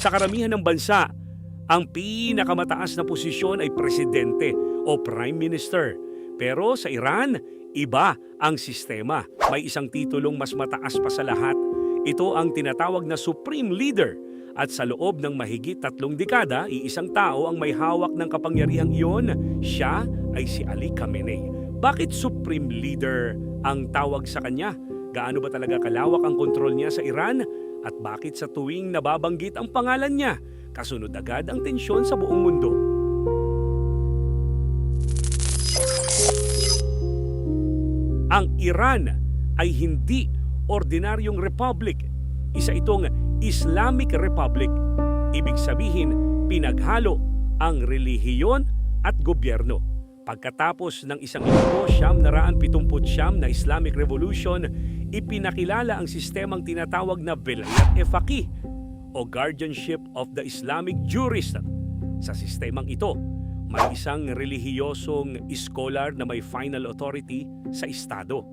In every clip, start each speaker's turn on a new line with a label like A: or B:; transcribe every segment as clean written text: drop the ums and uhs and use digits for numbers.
A: Sa karamihan ng bansa, ang pinakamataas na posisyon ay presidente o prime minister. Pero sa Iran, iba ang sistema. May isang titulong mas mataas pa sa lahat. Ito ang tinatawag na Supreme Leader. At sa loob ng mahigit 3 dekada, iisang tao ang may hawak ng kapangyarihang iyon. Siya ay si Ali Khamenei. Bakit Supreme Leader ang tawag sa kanya? Gaano ba talaga kalawak ang kontrol niya sa Iran? At bakit sa tuwing nababanggit ang pangalan niya, kasunod agad ang tensyon sa buong mundo? Ang Iran ay hindi ordinaryong republic. Isa itong Islamic Republic. Ibig sabihin, pinaghalo ang relihiyon at gobyerno. Pagkatapos ng 1979 na Islamic Revolution, ipinakilala ang sistemang tinatawag na Vilayat-e Faqih o Guardianship of the Islamic Jurist. Sa sistemang ito, may isang relihiyosong scholar na may final authority sa estado.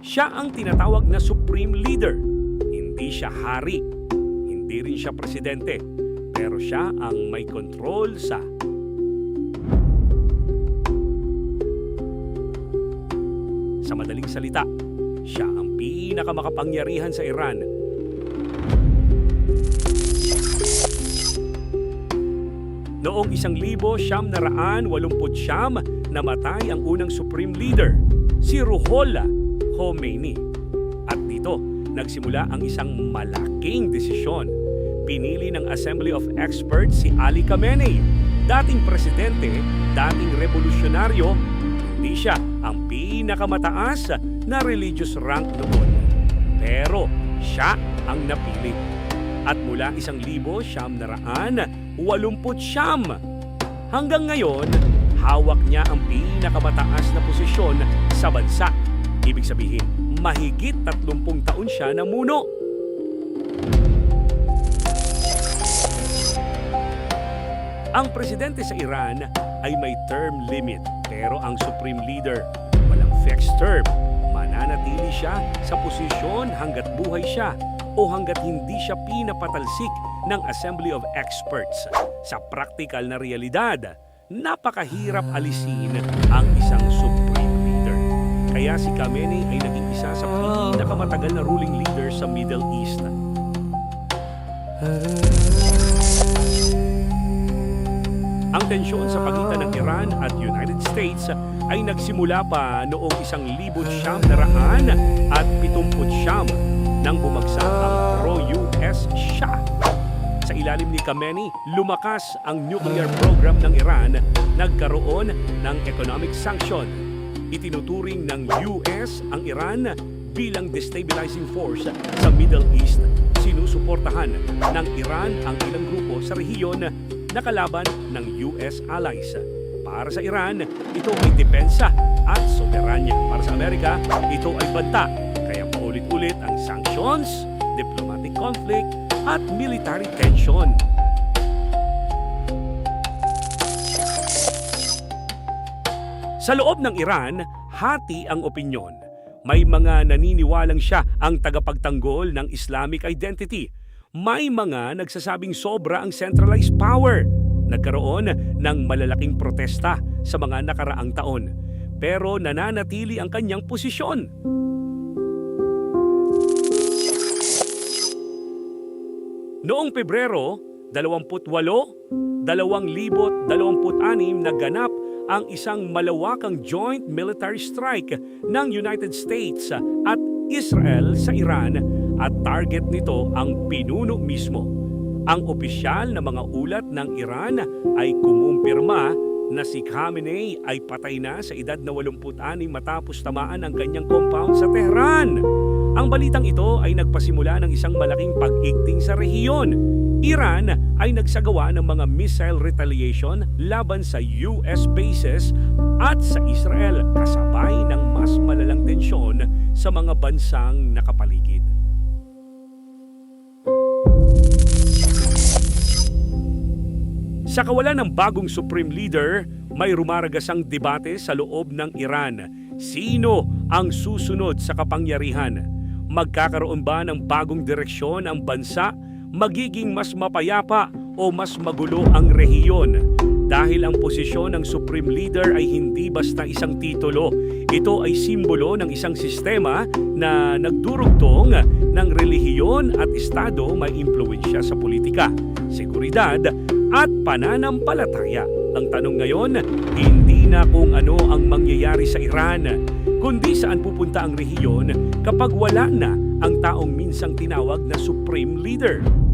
A: Siya ang tinatawag na Supreme Leader. Hindi siya hari, hindi rin siya presidente, pero siya ang may control sa madaling salita, siya ang pinakamakapangyarihan sa Iran. Noong 1989, namatay ang unang Supreme Leader, si Ruhollah Khomeini. At dito, nagsimula ang isang malaking desisyon. Pinili ng Assembly of Experts si Ali Khamenei, dating presidente, dating revolusyonaryo. Hindi siya ang pinakamataas na religious rank noon. Pero siya ang napili. At mula 1989 hanggang ngayon, hawak niya ang pinakamataas na posisyon sa bansa. Ibig sabihin, mahigit 30 taon siya namuno. Ang presidente sa Iran ay may term limit, pero ang Supreme Leader walang fixed term. Mananatili siya sa posisyon hanggat buhay siya o hanggat hindi siya pinapatalsik ng Assembly of Experts. Sa praktikal na realidad, napakahirap alisin ang isang Supreme Leader. Kaya si Khamenei ay naging isa sa pinakamatagal na ruling leader sa Middle East. Ang tensyon sa pagitan ng Iran at United States ay nagsimula pa noong 1979 nang bumagsak ang pro-US siya. Sa ilalim ni Khamenei, lumakas ang nuclear program ng Iran, nagkaroon ng economic sanction. Itinuturing ng US ang Iran bilang destabilizing force sa Middle East. Sinusuportahan ng Iran ang ilang grupo sa rehiyon na kalaban ng US allies. Para sa Iran, ito ay depensa at soberanya. Para sa Amerika, ito ay banta. Kaya paulit-ulit ang sanctions, diplomatic conflict, at military tension. Sa loob ng Iran, hati ang opinyon. May mga naniniwalang siya ang tagapagtanggol ng Islamic identity. May mga nagsasabing sobra ang centralized power. Nagkaroon ng malalaking protesta sa mga nakaraang taon. Pero nananatili ang kanyang posisyon. Noong Pebrero 28, 2026 naganap ang isang malawakang joint military strike ng United States at Israel sa Iran at target nito ang pinuno mismo. Ang opisyal na mga ulat ng Iran ay kumumpirma na si Khamenei ay patay na sa edad na 86 matapos tamaan ang kanyang compound sa Tehran. Ang balitang ito ay nagpasimula ng isang malaking pag-igting sa rehiyon. Iran ay nagsagawa ng mga missile retaliation laban sa US bases at sa Israel kasabay ng mas malalang tensyon sa mga bansang nakapaligid. Sa kawalan ng bagong Supreme Leader, may rumaragasang debate sa loob ng Iran. Sino ang susunod sa kapangyarihan? Magkakaroon ba ng bagong direksyon ang bansa magiging mas mapayapa o mas magulo ang rehiyon. Dahil ang posisyon ng Supreme Leader ay hindi basta isang titulo. Ito ay simbolo ng isang sistema na nagdurugtong ng relihiyon at estado may impluwensya sa politika, seguridad at pananampalataya. Ang tanong ngayon, hindi na kung ano ang mangyayari sa Iran, kundi saan pupunta ang rehiyon kapag wala na ang taong minsang tinawag na Supreme Leader.